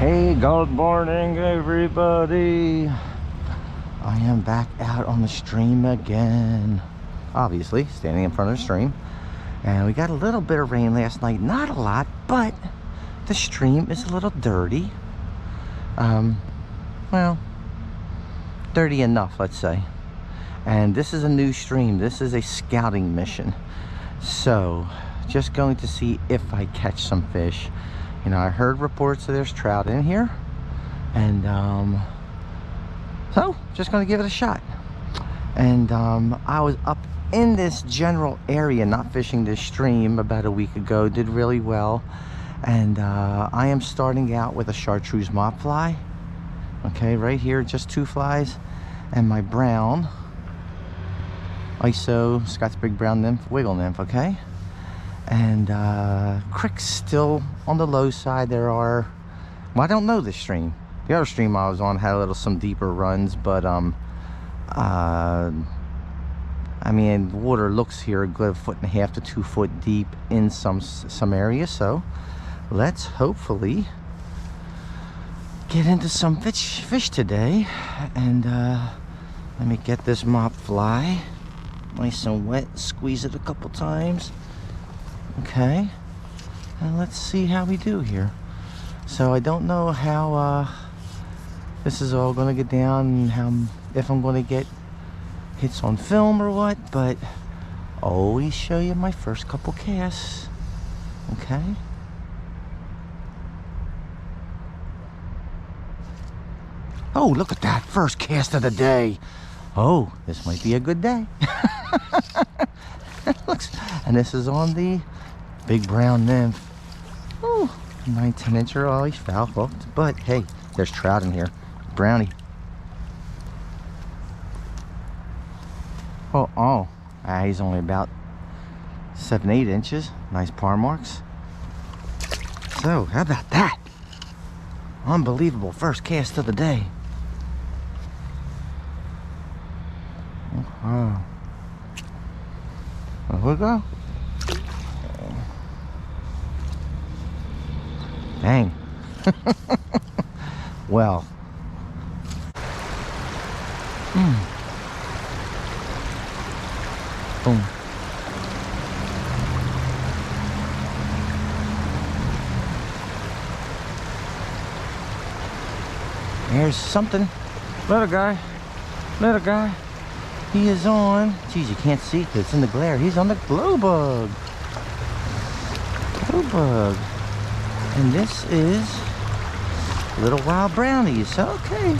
Hey, good morning everybody. I am back out on the stream again, obviously standing in front of the stream, and we got a little bit of rain last night. Not a lot, but the stream is a little dirty. Well, dirty enough, let's say. And this is a new stream. This is a scouting mission, so just going to see if I catch some fish. You know, I heard reports that there's trout in here, and so just gonna give it a shot. And I was up in this general area, not fishing this stream, about a week ago. Did really well, and I am starting out with a chartreuse mop fly. Okay, right here, just 2 flies, and my brown ISO Scott's Big Brown Nymph, Wiggle Nymph. Okay. And creek's still on the low side. There are, well, I don't know this stream. The other stream I was on had some deeper runs, but I mean, the water looks here a good 1.5 to 2 foot deep in some areas. So let's hopefully get into some fish today. And let me get this mop fly nice and wet, squeeze it a couple times. Okay, and let's see how we do here. So I don't know how this is all going to get down, and if I'm going to get hits on film or what, but always show you my first couple casts. Okay. Oh, look at that first cast of the day. Oh, this might be a good day. And this is on the Big Brown Nymph. Oh, 9-10 incher. Oh, he's foul hooked, but hey, there's trout in here. Brownie. He's only about 7-8 inches. Nice par marks. So how about that? Unbelievable first cast of the day. Oh, here we go. Dang. Well. Boom. There's something. Little guy. Little guy. He is on. Geez, you can't see because it's in the glare. He's on the glow bug. Glow bug. And this is little wild brownies. Okay,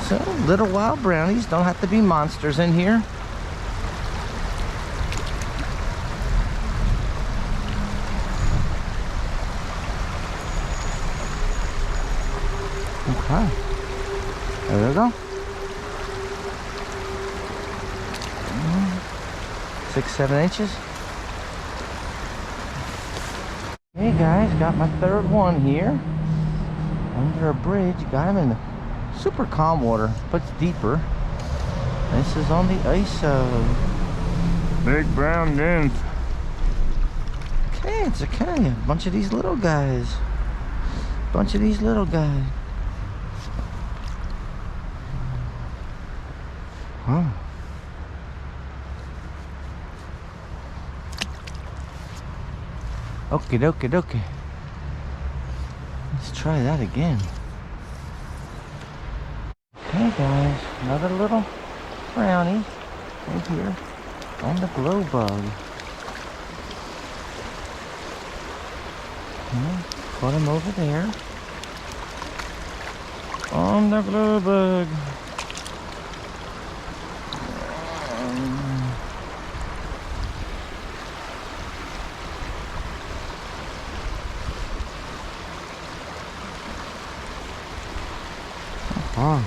so little wild brownies, don't have to be monsters in here. Okay, there we go. 6-7 inches. Hey guys, got my third one here under a bridge. Got him in the super calm water, but it's deeper. This is on the ISO Big Brown Nymph. Okay, it's okay. A bunch of these little guys. Bunch of these little guys. Huh. Okie dokie dokie. Let's try that again. Okay guys, another little brownie right here on the glow bug. Okay, put him over there on the glow bug. Oh.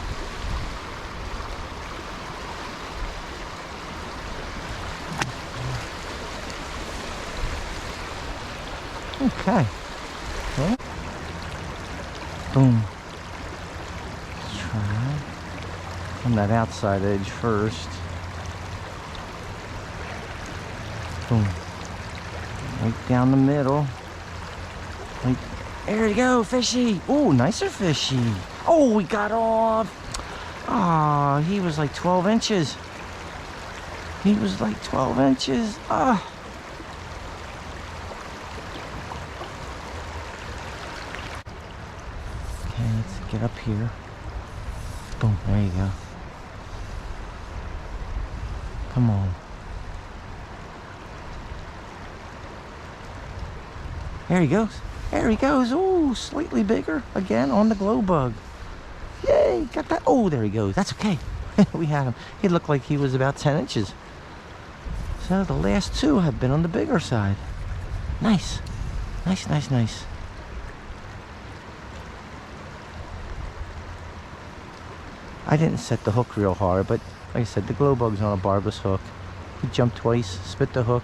Okay. Well, boom. Let's try on that outside edge first. Boom. Right down the middle. Right There you go, fishy. Oh, nicer fishy. Oh, we got off. Oh, he was like 12 inches. He was like 12 inches. Ah. Okay, let's get up here. Boom, there you go. Come on. There he goes. There he goes. Oh, slightly bigger. Again on the glow bug. Yay, got that. Oh, there he goes. That's okay. We had him. He looked like he was about 10 inches. So the last two have been on the bigger side. Nice. Nice, nice, nice. I didn't set the hook real hard, but like I said, the glow bug's on a barbless hook. He jumped twice, spit the hook.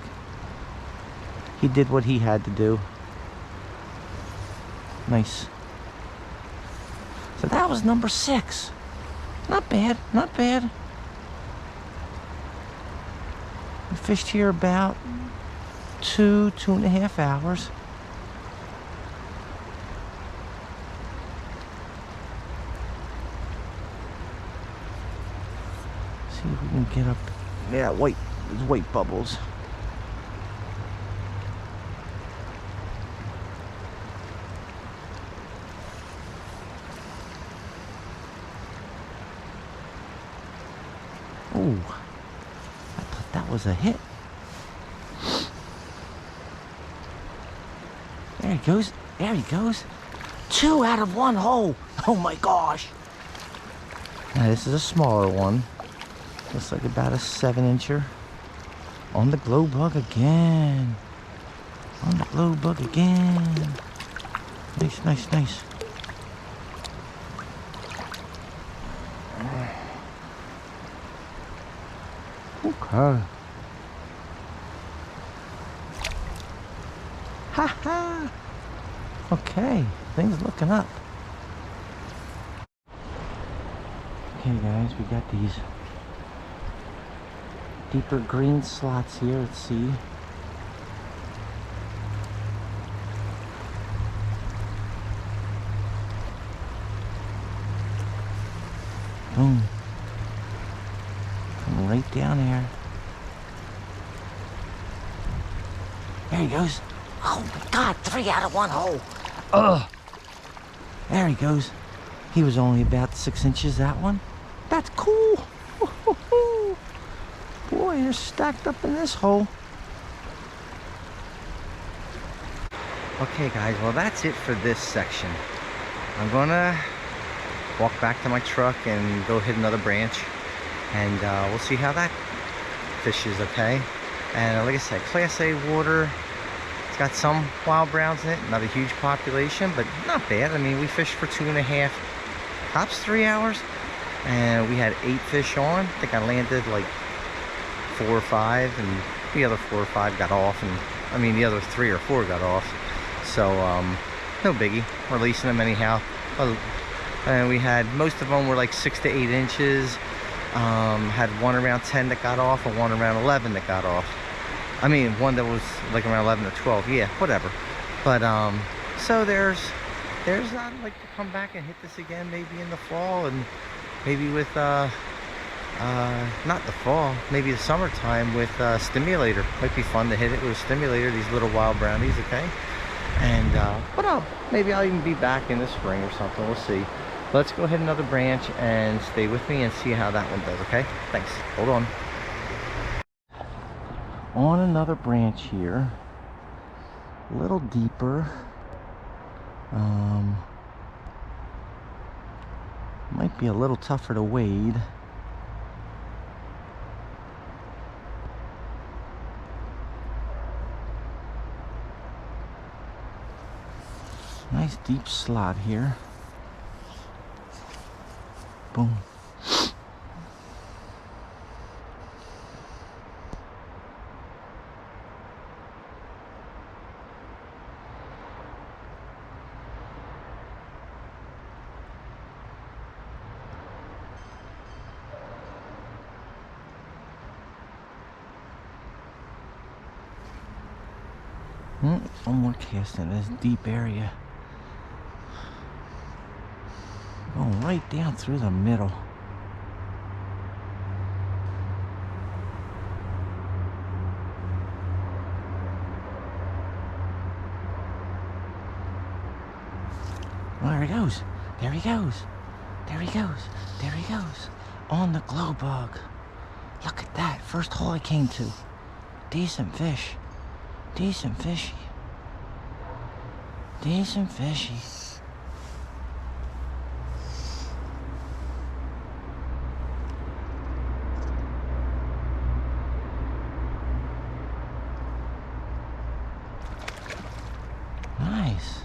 He did what he had to do. Nice. So that was number 6. Not bad, not bad. We fished here about 2.5 hours. See if we can get up. Yeah, white, there's white bubbles. Oh, I thought that was a hit. There he goes. There he goes. 2 out of 1 hole. Oh my gosh. Now this is a smaller one. Looks like about a 7-incher. On the glow bug again. On the glow bug again. Nice, nice, nice. Okay. Ha ha. Okay, things looking up. Okay guys, we got these deeper green slots here at sea. Boom. Come right down there. There he goes. Oh my God, 3 out of 1 hole. Ugh. There he goes. He was only about 6 inches, that one. That's cool. Boy, they're stacked up in this hole. Okay guys, well that's it for this section. I'm gonna walk back to my truck and go hit another branch, and we'll see how that fishes, okay? And like I said, Class A water. It's got some wild browns in it, not a huge population, but not bad. I mean, we fished for 2.5, tops 3 hours, and we had 8 fish on. I think I landed like 4 or 5, and the other 4 or 5 got off, and I mean the other 3 or 4 got off. So no biggie, releasing them anyhow. And we had, most of them were like 6 to 8 inches. Had one around 10 that got off, and one around 11 that got off. I mean, one that was like around 11 or 12, yeah, whatever. But so there's I'd like to come back and hit this again, maybe in the fall, and maybe with not the fall, maybe the summertime with stimulator. Might be fun to hit it with a stimulator, these little wild brownies, okay? And but maybe I'll even be back in the spring or something, we'll see. Let's go hit another branch and stay with me and see how that one does, okay? Thanks, hold on. On another branch here, a little deeper. Might be a little tougher to wade. Nice deep slot here. Boom. One more cast in this deep area. Going right down through the middle. There he goes. There he goes. There he goes. There he goes. On the glow bug. Look at that. First hole I came to. Decent fish. Decent fishy. Decent fishy. Nice.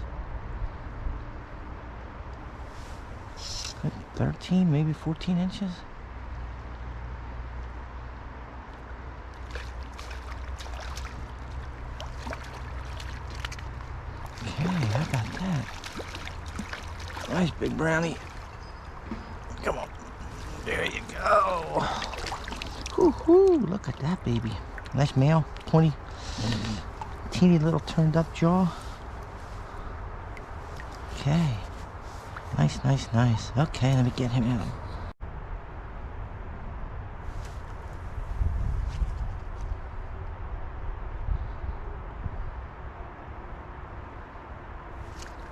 Good 13, maybe 14 inches. Okay, how about that? Nice big brownie. Come on. There you go. Woo-hoo, look at that baby. Nice male, pointy, teeny little turned up jaw. Okay. Nice, nice, nice. Okay, let me get him out.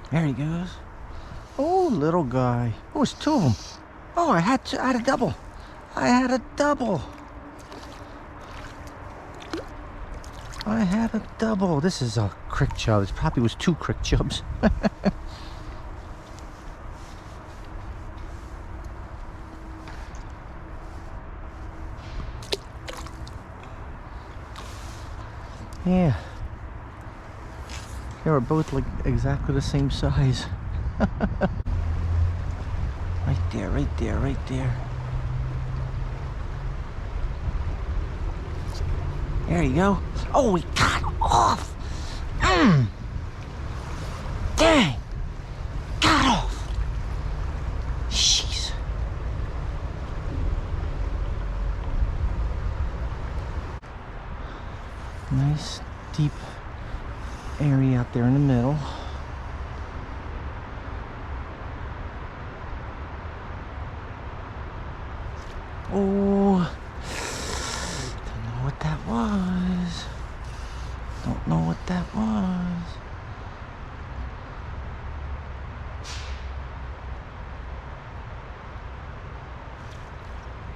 There he goes. Oh, little guy. Oh, it's two of them. Oh, I had a double. I had a double. I had a double. This is a crick chub. It probably was two crick chubs. Yeah. They were both like exactly the same size. Right there, right there, right there. There you go. Oh, he got off. Dang. Got off. Jeez. Nice deep area out there in the middle. Oh, don't know what that was. Don't know what that was.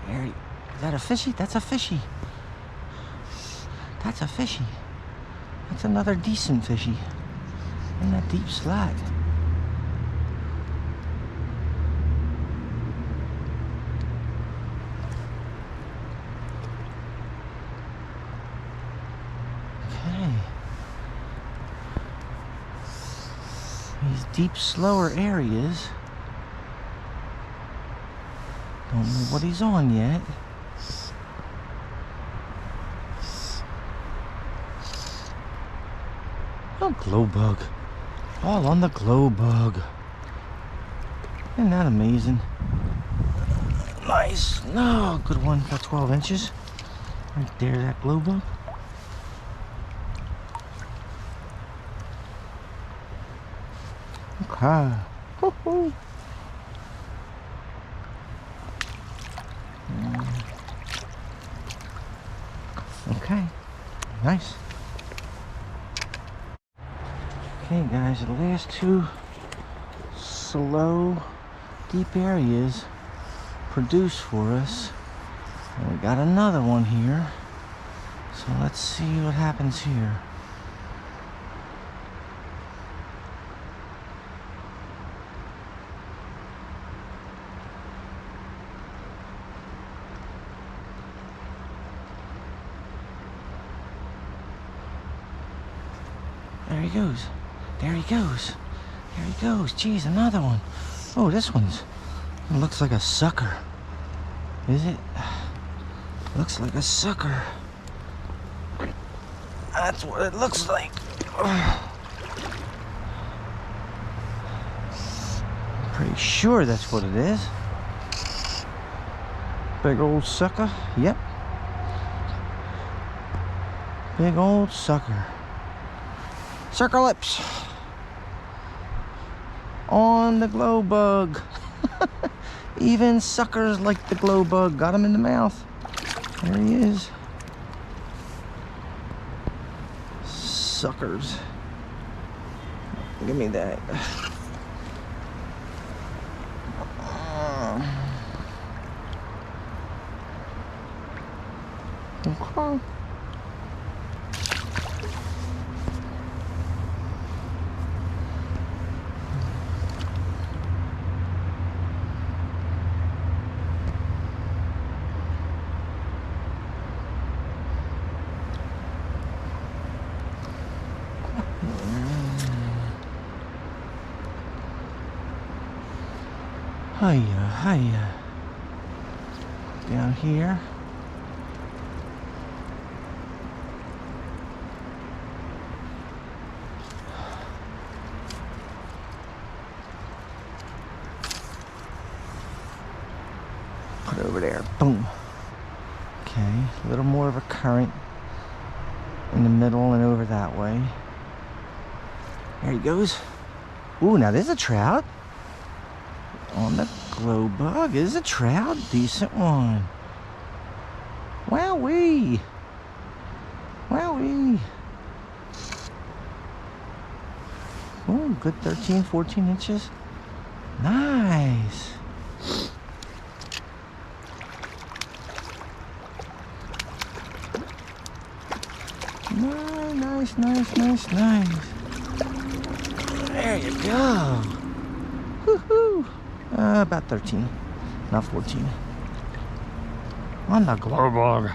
There, is that a fishy? That's a fishy. That's a fishy. That's another decent fishy in that deep slot. Okay. These deep, slower areas. Don't know what he's on yet. Oh, glow bug. All on the glow bug. Isn't that amazing? Nice. No, good one. Got 12 inches. Right there, that glow bug. Okay. Woo-hoo. Okay. Nice. Okay guys, the last two slow, deep areas produced for us. And we got another one here. So let's see what happens here. There he goes. There he goes. There he goes. Geez, another one. Oh, this one's... It looks like a sucker. Is it? Looks like a sucker. That's what it looks like. I'm pretty sure that's what it is. Big old sucker. Yep. Big old sucker. Sucker lips. On the glow bug. Even suckers like the glow bug got him in the mouth. There he is. Suckers. Give me that. Okay. Hiya, hiya. Down here. Put it over there. Boom. Okay, a little more of a current in the middle and over that way. There he goes. Ooh, now there's a trout. On the glow bug is a trout. Decent one. Wowee. Wowee. Ooh, good 13, 14 inches. Nice. Nice, nice, nice, nice. There you go. Woohoo. About 13, not 14. On the glow bug.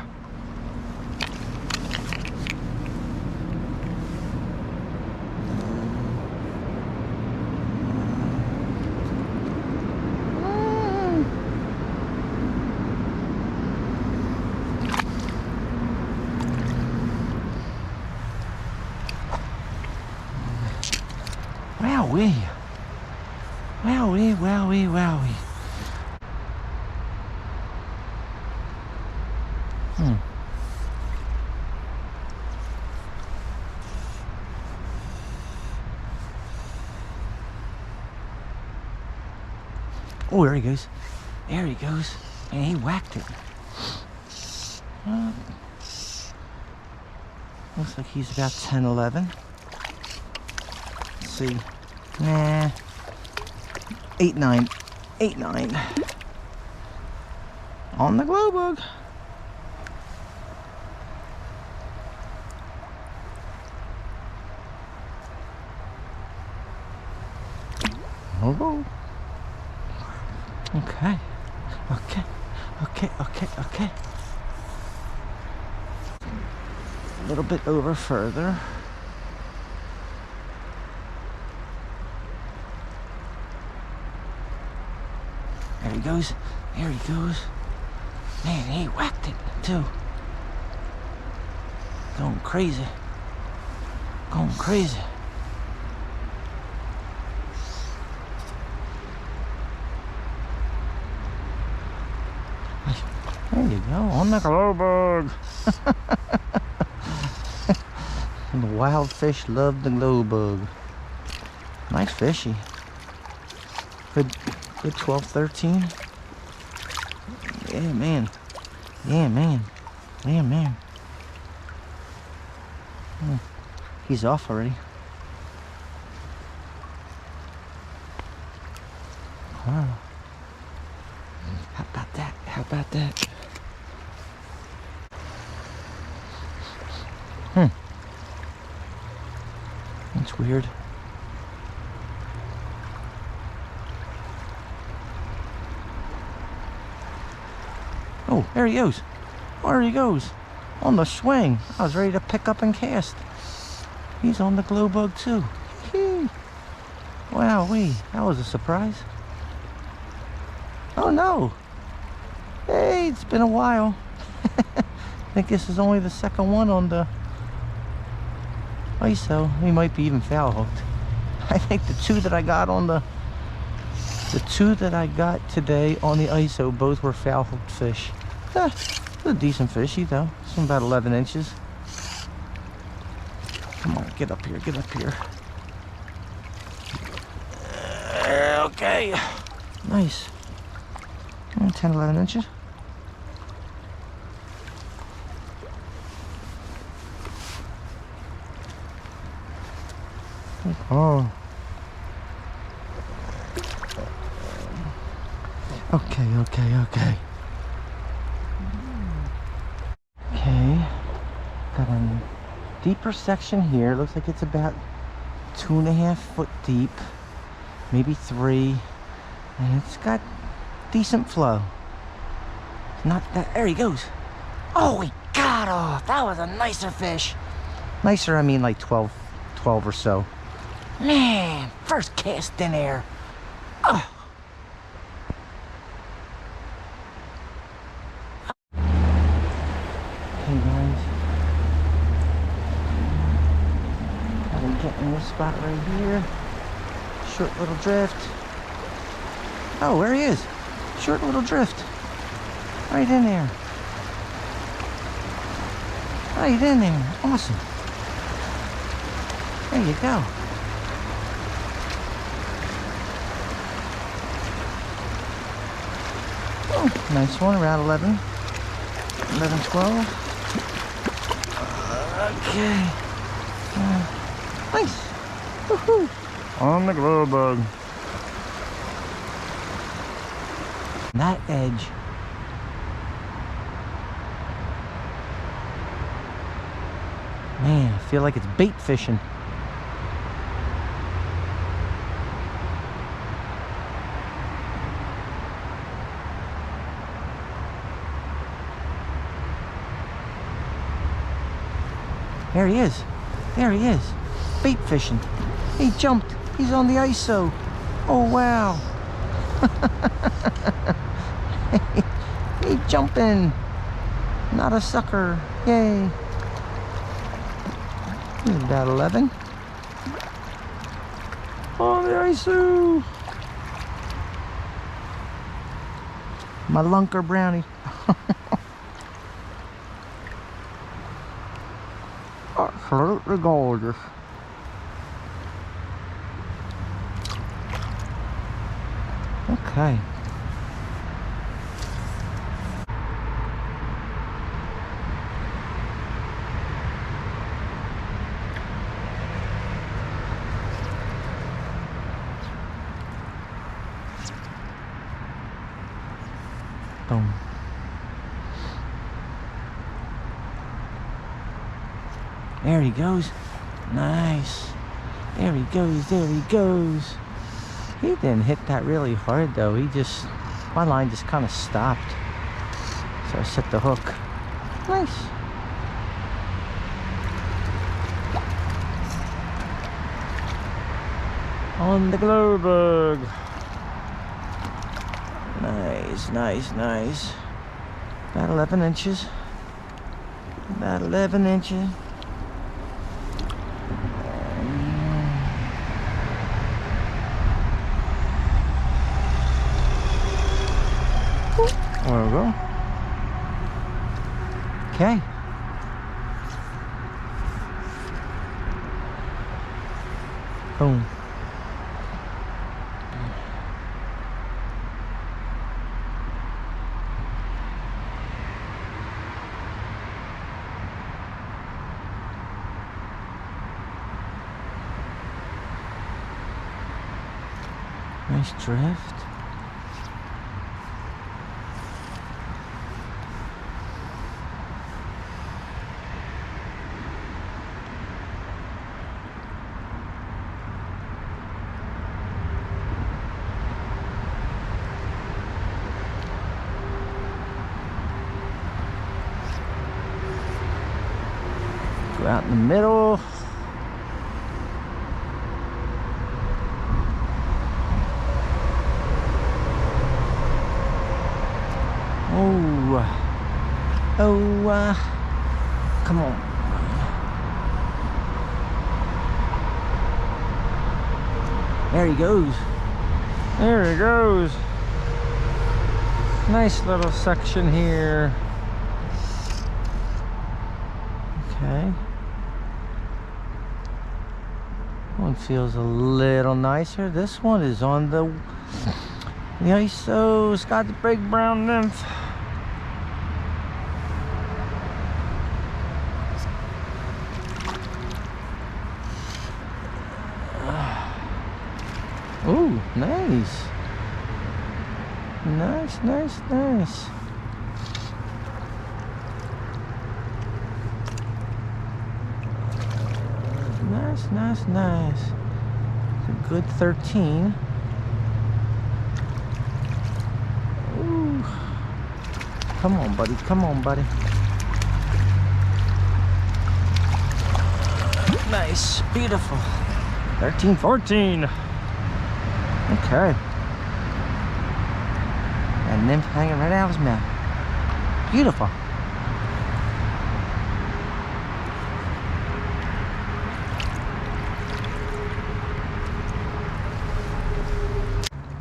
Wowee. Wowee, wowee, wowee. Oh, there he goes. There he goes. And he whacked it. Looks like he's about 10, 11. Let's see. Nah. 8, 9. 8, 9. On the glow bug. Oh. Okay. Okay. Okay. Okay. Okay. A little bit over further. There he goes. There he goes. Man, he whacked it too. Going crazy. Going crazy. There you go. On the glow bug. And the wild fish love the glow bug. Nice fishy. Good 12, 13. Yeah, man. Yeah, man. Yeah, man. He's off already. Wow. How about that? How about that? That's weird. Oh, there he goes. Oh, there he goes. On the swing. I was ready to pick up and cast. He's on the glow bug too. Wowee, that was a surprise. Oh no. Hey, it's been a while. I think this is only the second one on the ISO. He might be even foul hooked. I think the two that I got on the two that I got today on the ISO, both were foul hooked fish. It's a decent fishy though. It's about 11 inches. Come on, get up here, get up here. Okay. Nice. 10, 11 inches. Oh. Okay. Okay. Got a deeper section here. Looks like it's about 2.5 foot deep, maybe 3, and it's got decent flow. Not that. There he goes. Oh, he got off. That was a nicer fish. Nicer, I mean like 12 or so. Man, first cast in air. Oh. Hey guys, I'm getting this spot right here. Short little drift. Oh, there he is. Short little drift. Right in there. Right in there. Awesome. There you go. Oh, nice one, around 11, 12. Okay. Nice. Woohoo. On the glow bug. That edge. Man, I feel like it's bait fishing. There he is. There he is. Bait fishing. He jumped. He's on the ISO. Oh, wow. He's jumping. Not a sucker. Yay. He's about 11. On the ISO. My lunker brownie. Absolutely gorgeous. Okay. Boom. There he goes. Nice. There he goes. There he goes. He didn't hit that really hard though. He just, my line just kind of stopped. So I set the hook. Nice. On the glow bug. Nice, nice, nice. About 11 inches. About 11 inches. There we go. Okay. Boom. Nice drift. Go out in the middle. Come on. There he goes. There he goes. Nice little section here. Okay. One feels a little nicer. This one is on the The ISO's got the big brown nymph. Ooh, nice. Nice, nice, nice. Nice, nice, nice. A good 13. Ooh. Come on, buddy. Come on, buddy. Nice. Beautiful. 13, 14. Okay. And nymph hanging right out of his mouth. Beautiful.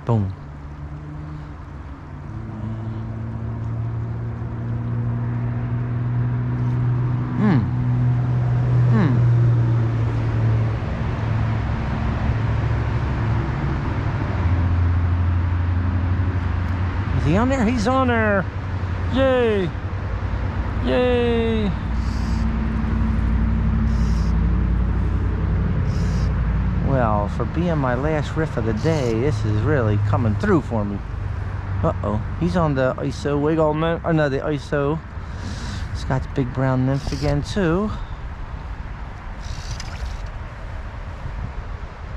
Boom. Is he on there? He's on there. Yay. Yay. Well, for being my last riff of the day, this is really coming through for me. Uh-oh. He's on the ISO wiggle nymph. Oh, no, the ISO. It's got the big brown nymph again, too.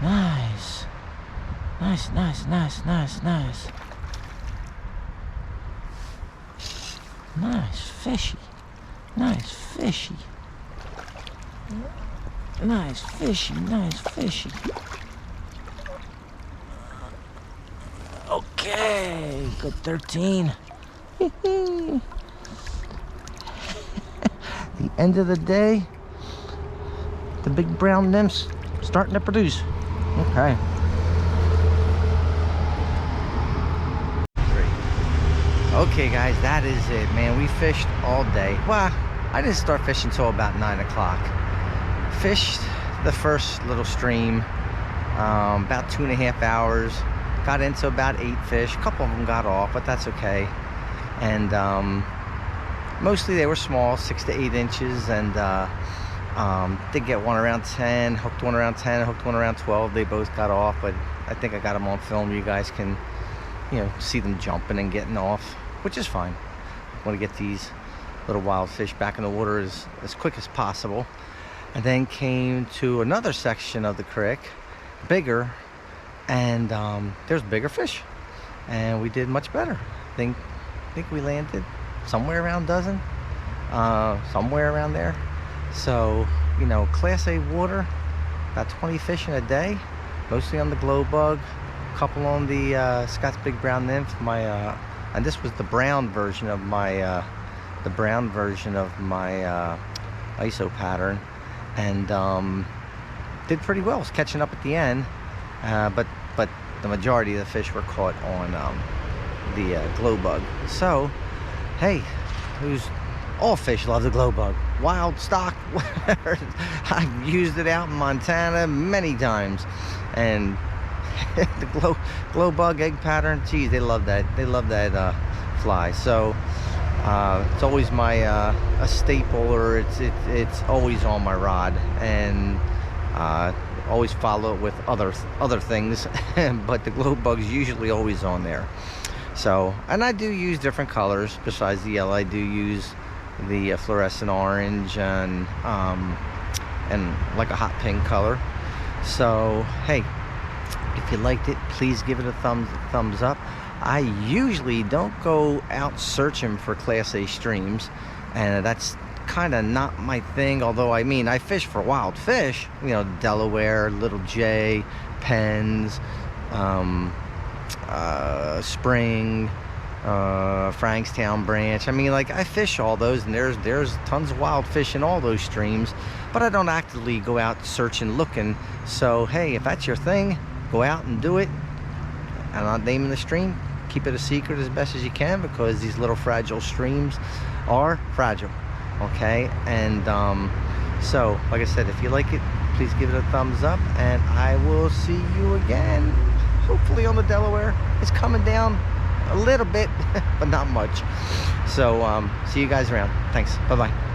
Nice. Nice, nice, nice, nice, nice. Nice fishy. Nice fishy. Nice fishy, nice fishy. Okay, good 13. The end of the day, the big brown nymphs starting to produce. Okay. Okay guys, that is it, man. We fished all day. Well, I didn't start fishing until about 9 o'clock. Fished the first little stream about 2.5 hours. Got into about 8 fish. A couple of them got off, but that's okay. And mostly they were small, 6 to 8 inches, and did get one around 10, hooked one around 10, hooked one around 12. They both got off, but I think I got them on film. You guys can, you know, see them jumping and getting off, which is fine. I want to get these little wild fish back in the water as quick as possible. And then came to another section of the creek, bigger, and there's bigger fish, and we did much better. I think we landed somewhere around a dozen, somewhere around there. So, you know, Class A water, about 20 fish in a day, mostly on the glow bug, a couple on the Scott's big brown nymph. And this was the brown version of my ISO pattern, and did pretty well. Was catching up at the end, but the majority of the fish were caught on the glow bug. So, hey, all fish love the glow bug. Wild stock, whatever. I've used it out in Montana many times, and the glow bug egg pattern, geez, they love that. They love that fly. So it's always my a staple, or it's always on my rod, and always follow it with other things. But the glow bug's usually always on there. So, and I do use different colors besides the yellow. I do use the fluorescent orange and like a hot pink color. So hey, if you liked it, please give it a thumbs up. I usually don't go out searching for Class A streams, and that's kind of not my thing. Although, I mean, I fish for wild fish, you know, Delaware, Little J, Penns, Spring, Frankstown Branch. I mean, like, I fish all those, and there's tons of wild fish in all those streams, but I don't actively go out searching, looking. So hey, if that's your thing, go out and do it. I'm not naming the stream. Keep it a secret as best as you can, because these little fragile streams are fragile. Okay, and so like I said, if you like it, please give it a thumbs up, and I will see you again. hopefully on the Delaware. It's coming down a little bit, but not much. So see you guys around. Thanks. Bye-bye.